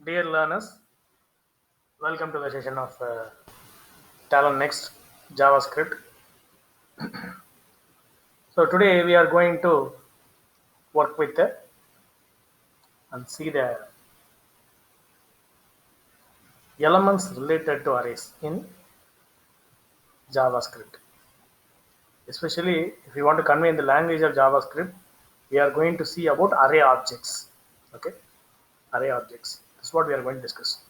Dear learners, welcome to the session of Talon Next JavaScript. So today we are going to work with and see the elements related to arrays in JavaScript. Especially if you want to convey in the language of JavaScript, we are going to see about array objects. Okay, array objects. That's what we are going to discuss.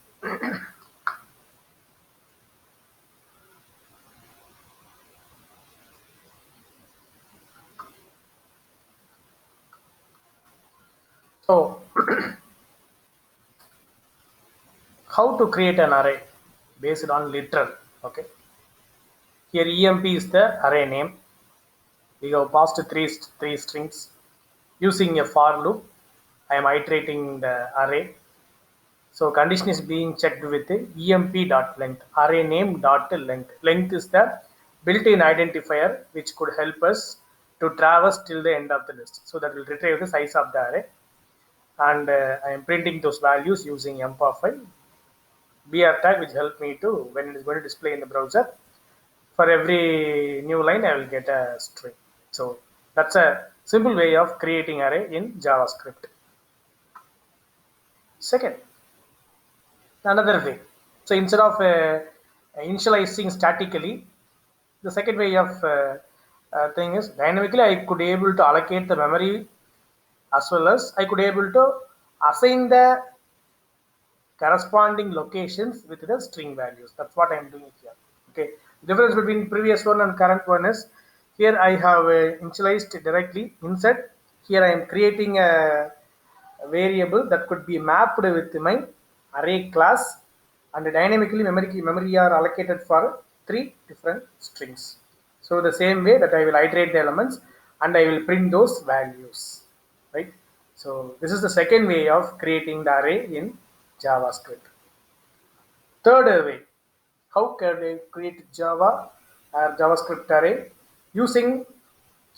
So how to create an array based on literal. Okay, here emp is the array name. We have passed three strings using a for loop. I am iterating the array. So condition is being checked with emp.length, array name dot length. Length is the built-in identifier which could help us to traverse till the end of the list. So that will retrieve the size of the array. And I am printing those values using emp_file br tag, which help me to when it is going to display in the browser. For every new line, I will get a string. So that's a simple way of creating array in JavaScript. Second, another way. So instead of initializing statically, the second way of thing is dynamically I could able to allocate the memory as well as I could able to assign the corresponding locations with the string values. That's what I am doing here. Okay. The difference between previous one and current one is here I have initialized directly inside. Here I am creating a variable that could be mapped with my array class, and dynamically memory are allocated for three different strings. So the same way that I will iterate the elements and I will print those values, right? So this is the second way of creating the array in JavaScript. Third way, how can I create Java or JavaScript array using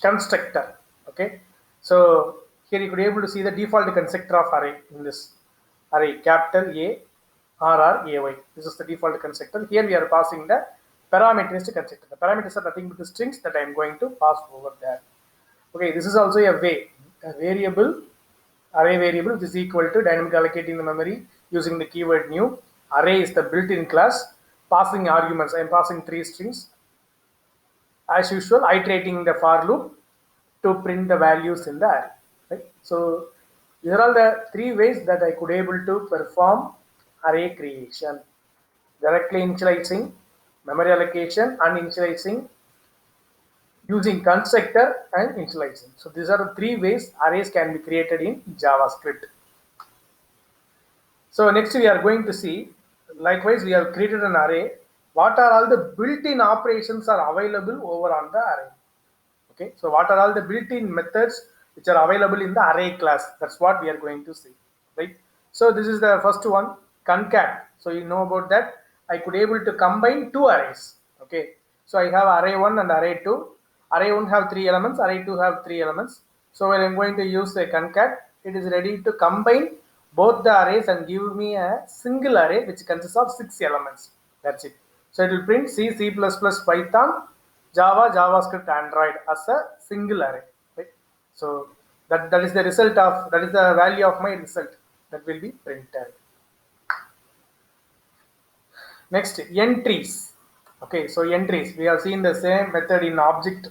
constructor? Okay, so here you could be able to see the default constructor of array in this array, capital A RRAY. This is the default constructor. Here we are passing the parameterized constructor. The parameters are nothing but the strings that I am going to pass over there. Okay, this is also a way, a variable, array variable, which is equal to dynamic allocating the memory using the keyword new. Array is the built-in class. Passing arguments, I am passing three strings. As usual, iterating the for loop to print the values in the array. Right? So these are all the three ways that I could able to perform array creation. Directly initializing, memory allocation, and initializing using constructor and initializing. So these are the three ways arrays can be created in JavaScript. So next we are going to see, likewise we have created an array. What are all the built-in operations are available over on the array? Okay, so what are all the built-in methods which are available in the array class? That's what we are going to see, right? So this is the first one, concat. So you know about that. I could able to combine two arrays. Okay, so I have array 1 and array 2. Array 1 have 3 elements, array 2 have 3 elements. So when I'm going to use the concat, it is ready to combine both the arrays and give me a single array which consists of 6 elements. That's it. So it will print C, C++, Python, Java, JavaScript, Android as a single array. Right? So that is the result of, that is the value of my result that will be printed. Next, entries. Okay, so entries, we have seen the same method in object,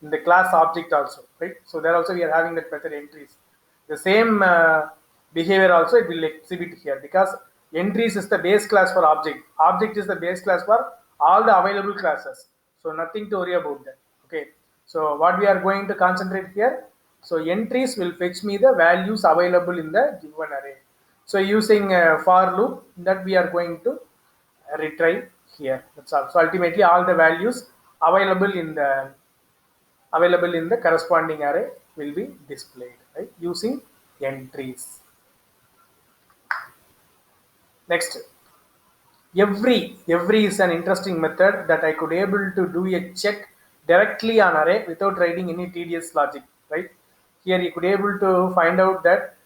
in the class object also, right? So there also we are having that method entries. The same behavior also it will exhibit here, because entries is the base class for object. Object is the base class for all the available classes. So nothing to worry about that. Okay, so what we are going to concentrate here, so entries will fetch me the values available in the given array. So using for loop, that we are going to retrieve here. That's all. So ultimately all the values available in the corresponding array will be displayed, right, using entries. Next, every is an interesting method that I could able to do a check directly on array without writing any tedious logic, right? Here you could able to find out that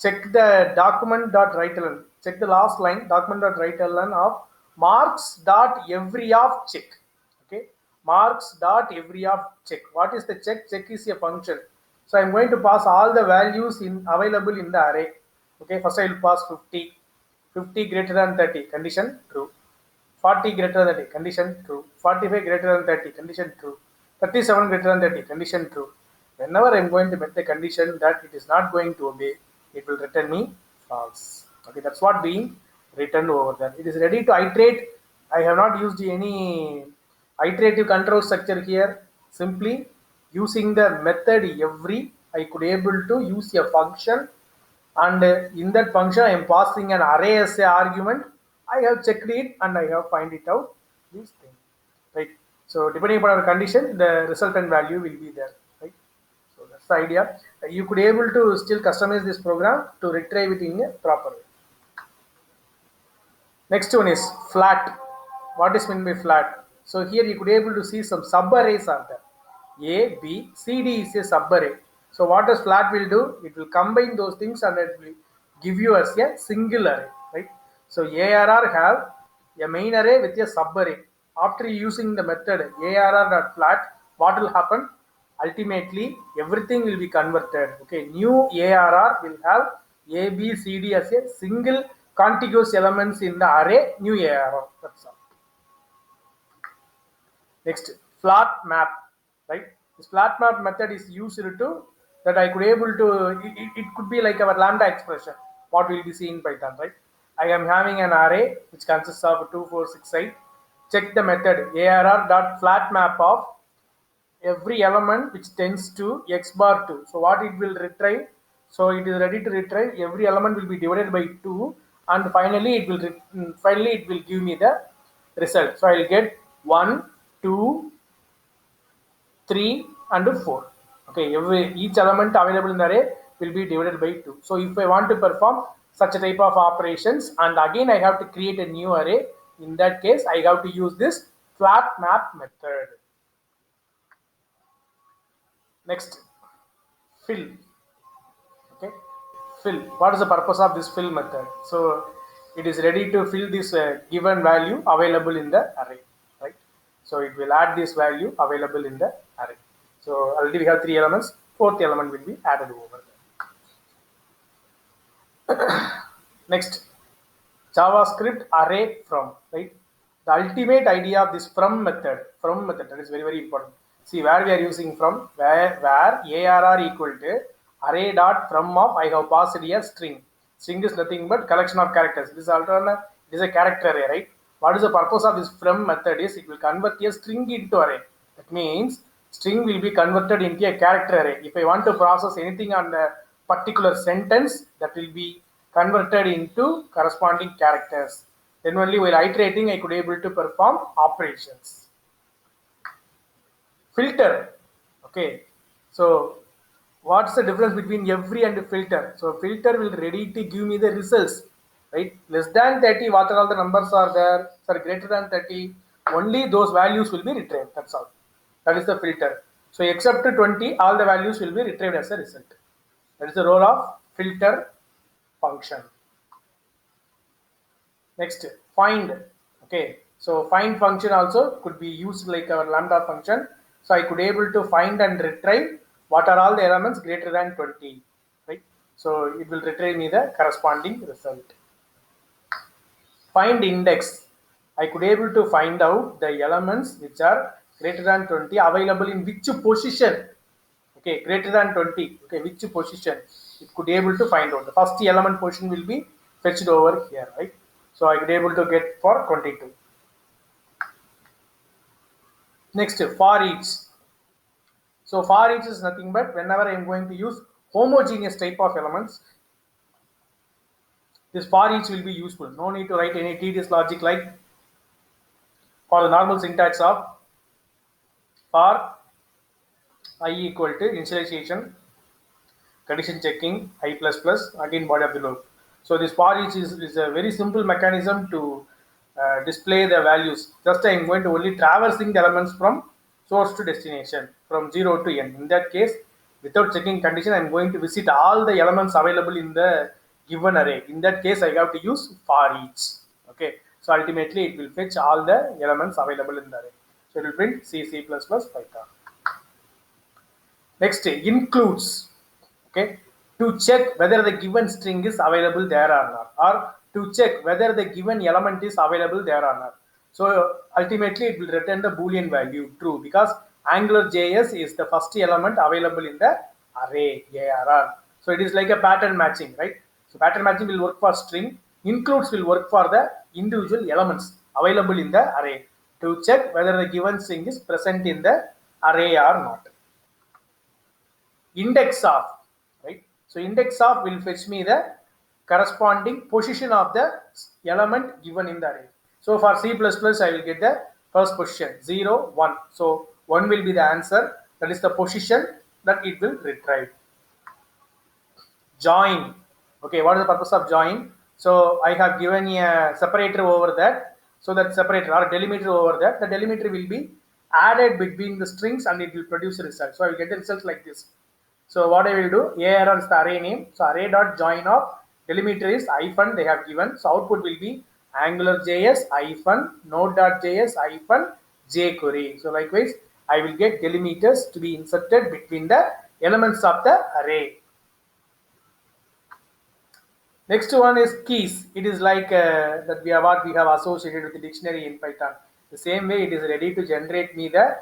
check the document.writeLn, check the last line, document.writeLn of marks.every of check. Okay, marks.every of check. What is the check? Check is a function. So I'm going to pass all the values in available in the array. Okay, first I will pass 50, 50 greater than 30, condition true. 40 greater than 30, condition true. 45 greater than 30, condition true. 37 greater than 30, condition true. Whenever I'm going to make the condition that it is not going to obey, it will return me false. Okay, that's what being returned over there. It is ready to iterate. I have not used any iterative control structure here. Simply using the method every, I could able to use a function, and in that function I am passing an array as a argument. I have checked it and I have find it out this thing, right? So depending upon our condition, the resultant value will be there, right? So that's the idea. You could able to still customize this program to retrieve it in a proper way. Next one is flat. What is meant by flat? So here you could able to see some subarrays are there. A, B, C, D is a subarray. So what does flat will do? It will combine those things and it will give you as a single array, right? So ARR have a main array with a subarray. After using the method ARR.flat, what will happen? Ultimately, everything will be converted. Okay, new ARR will have A, B, C, D as a single contiguous elements in the array, new ARR. That's all. Next, flat map, right? This flat map method is used to that I could able to, it could be like our lambda expression, what we'll be seeing in Python, right? I am having an array which consists of 2, 4, 6, 8. Check the method ARR.flat map of every element which tends to x bar 2. So what it will retrieve? So it is ready to retrieve. Every element will be divided by 2, and finally it will give me the result. So I will get 1, 2, 3 and 4. Okay, each element available in the array will be divided by 2. So if I want to perform such a type of operations, and again I have to create a new array, in that case I have to use this flat map method. Next, fill. Okay, fill. What is the purpose of this fill method? So it is ready to fill this given value available in the array, right? So it will add this value available in the array. So already we have 3 elements, 4th element will be added over there. Next, JavaScript array from, right? The ultimate idea of this from method that is very, very important. See where we are using from, where ARR equal to array dot from of I have passed a string. String is nothing but collection of characters. This alternate is a character array, right? What is the purpose of this from method is it will convert a string into array. That means string will be converted into a character array. If I want to process anything on a particular sentence, that will be converted into corresponding characters. Then only while iterating I could able to perform operations. Filter. Okay, so what's the difference between every and filter? So filter will ready to give me the results, right? Less than 30, what are all the numbers are there? Sorry, greater than 30, only those values will be retrieved. That's all. That is the filter. So except 20, all the values will be retrieved as a result. That is the role of filter function. Next, find. Okay, so find function also could be used like our lambda function. So I could able to find and retrieve what are all the elements greater than 20, right? So it will retrieve me the corresponding result. Find index. I could able to find out the elements which are greater than 20 available in which position. Okay, greater than 20. Okay, which position it could able to find out. The first element position will be fetched over here, right? So I could able to get for 22. Next, for each. So for each is nothing but whenever I am going to use homogeneous type of elements, this for each will be useful. No need to write any tedious logic like for the normal syntax of for I equal to initialization, condition checking, I plus plus, again body of the loop. So this for each is a very simple mechanism to display the values. Just I am going to only traversing the elements from source to destination from 0 to n. In that case, Without checking condition, I'm going to visit all the elements available in the given array. In that case, I have to use for each. Okay. So ultimately, it will fetch all the elements available in the array. So it will print C, C++, Python. Next, includes. Okay. To check whether the given string is available there or not, or to check whether the given element is available there or not. So ultimately, it will return the Boolean value true because AngularJS is the first element available in the array ARR. So it is like a pattern matching, right? So pattern matching will work for string. Includes will work for the individual elements available in the array to check whether the given string is present in the array or not. Index of, right? So index of will fetch me the corresponding position of the element given in the array. So for C++, I will get the first position 0, 1. So 1 will be the answer. That is the position that it will retrieve. Join. Okay, what is the purpose of join? So I have given a separator over that. So that separator or delimiter over that, the delimiter will be added between the strings and it will produce a result. So I will get the result like this. So what I will do, ARR is the array name. So array dot join of delimiter is hyphen they have given. So output will be AngularJS hyphen node.js hyphen jQuery. So likewise, I will get delimiters to be inserted between the elements of the array. Next one is keys. It is like that we have what we have associated with the dictionary in Python. The same way it is ready to generate me the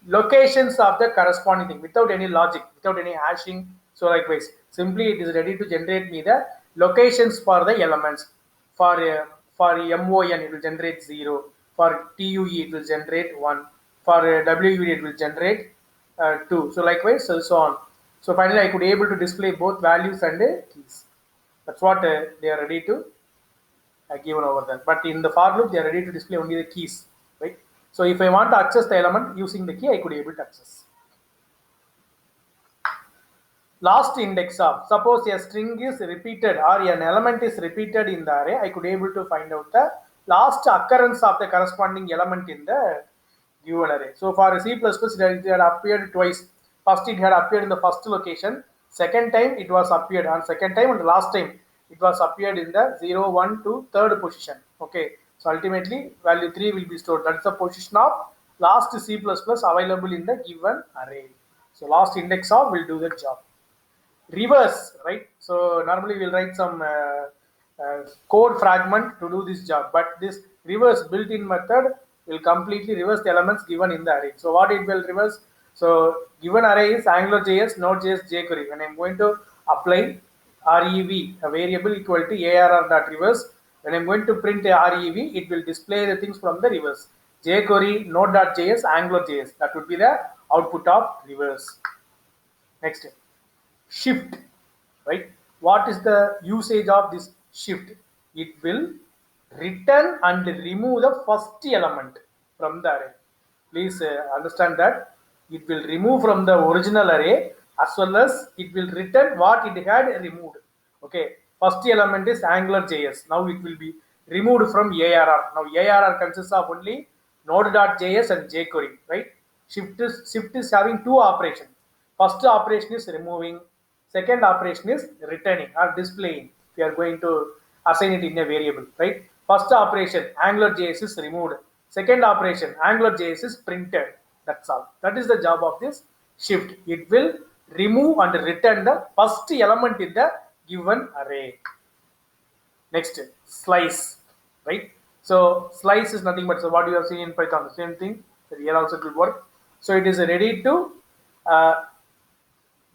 locations of the corresponding thing without any logic, without any hashing. So likewise, simply it is ready to generate me the locations for the elements. For MON it will generate 0. For TUE it will generate 1. For WUE it will generate 2. So likewise, so on. So finally I could able to display both values and keys. That's what they are ready to given over there. But in the for loop, they are ready to display only the keys, right? So if I want to access the element using the key, I could able to access. Last index of, suppose a string is repeated or an element is repeated in the array, I could able to find out the last occurrence of the corresponding element in the given array. So for C++, it had appeared twice. First, it had appeared in the first location. Second time, it was appeared on second time, and the last time, it was appeared in the 0, 1 to third position. Okay. So ultimately, value 3 will be stored. That's the position of last C++ available in the given array. So last index of will do the job. Reverse, right? So normally we'll write some code fragment to do this job, but this reverse built-in method will completely reverse the elements given in the array. So what it will reverse? So given array is AngularJS, Node.js, jQuery. When I'm going to apply rev, a variable equal to arr.reverse, when I'm going to print a rev, it will display the things from the reverse. jQuery, Node.js, AngularJS. That would be the output of reverse. Next. Shift, right? What is the usage of this shift? It will return and remove the first element from the array. Please understand that it will remove from the original array as well as it will return what it had removed. Okay, first element is AngularJS. Now it will be removed from ARR. Now ARR consists of only Node.js and jQuery, right? Shift is having two operations. First operation is removing. Second operation is returning or displaying. We are going to assign it in a variable, right? First operation, AngularJS is removed. Second operation, AngularJS is printed. That's all. That is the job of this shift. It will remove and return the first element in the given array. Next, slice, right? So slice is nothing but so what you have seen in Python, the same thing. Here also it will work. So it is ready to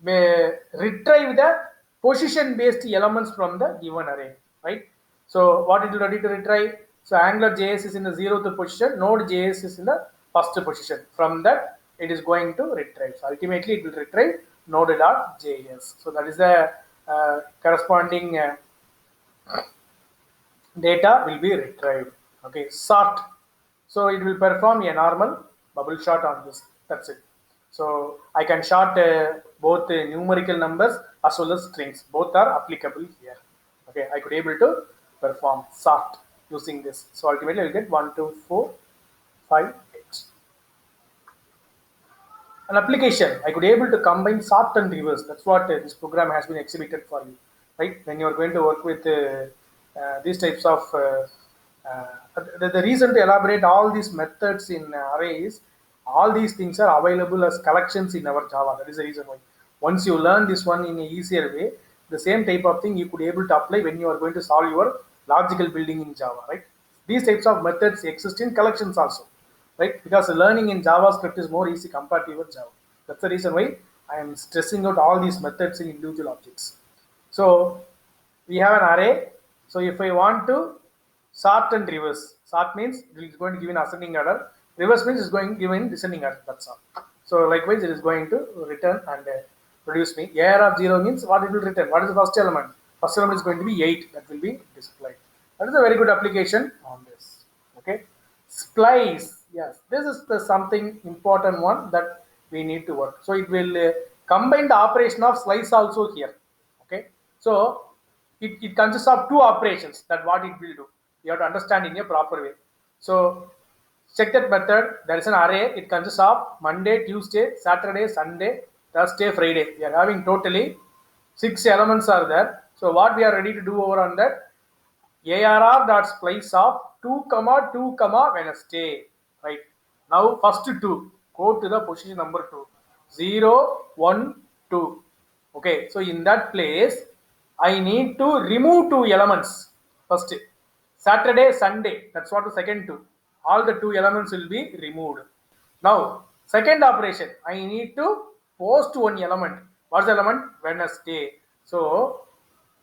retrieve the position based elements from the given array, right? So what it will ready to retrieve? So AngularJS is in the 0th position, Node.js is in the first position. From that, it is going to retrieve. So ultimately, it will retrieve Node.js. So that is the corresponding data will be retrieved. Okay, sort. So it will perform a normal bubble sort on this. That's it. So I can sort both numerical numbers as well as strings. Both are applicable here. Okay, I could able to perform sort using this. So ultimately I will get 1, 2, 4, 5, 8. an application. I could able to combine sort and reverse. That's what this program has been exhibited for you, right? When you are going to work with these types of the reason to elaborate all these methods in arrays, all these things are available as collections in our Java. That is the reason why. Once you learn this one in a easier way, the same type of thing you could able to apply when you are going to solve your logical building in Java, right? These types of methods exist in collections also, right? Because learning in JavaScript is more easy compared to your Java. That's the reason why I am stressing out all these methods in individual objects. So we have an array. So if I want to sort and reverse, sort means it is going to give in ascending order. Reverse means it's going to give in descending order. That's all. So likewise, it is going to return and produce me. AR of 0 means what it will return. What is the first element? First element is going to be 8. That will be displayed. That is a very good application on this. Okay. Splice. Yes, this is the something important one that we need to work. So it will combine the operation of slice also here. Okay. So it consists of two operations that what it will do. You have to understand in a proper way. So check that method. There is an array. It consists of Monday, Tuesday, Saturday, Sunday, Thursday, Friday. We are having totally 6 elements are there. So what we are ready to do over on that, ARR dot splice of 2 comma 2 comma Wednesday. Right. Now first 2. Go to the position number 2. 0, 1, 2. Okay. So in that place, I need to remove 2 elements. First, Saturday, Sunday. That's what the second 2. All the 2 elements will be removed. Now, second operation, I need to post 1 element. What's the element? Wednesday. So,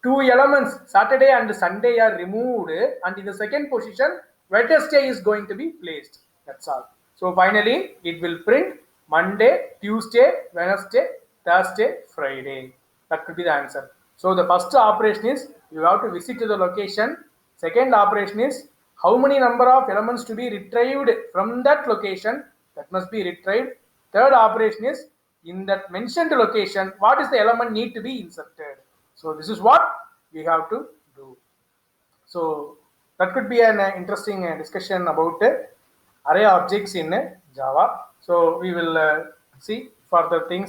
2 elements, Saturday and Sunday, are removed, and in the second position, Wednesday is going to be placed. That's all. So, finally, it will print Monday, Tuesday, Wednesday, Thursday, Friday. That could be the answer. So, the first operation is you have to visit to the location. Second operation is how many number of elements to be retrieved from that location, that must be retrieved. Third operation is in that mentioned location, what is the element need to be inserted. So this is what we have to do. So that could be an interesting discussion about array objects in Java. So we will see further things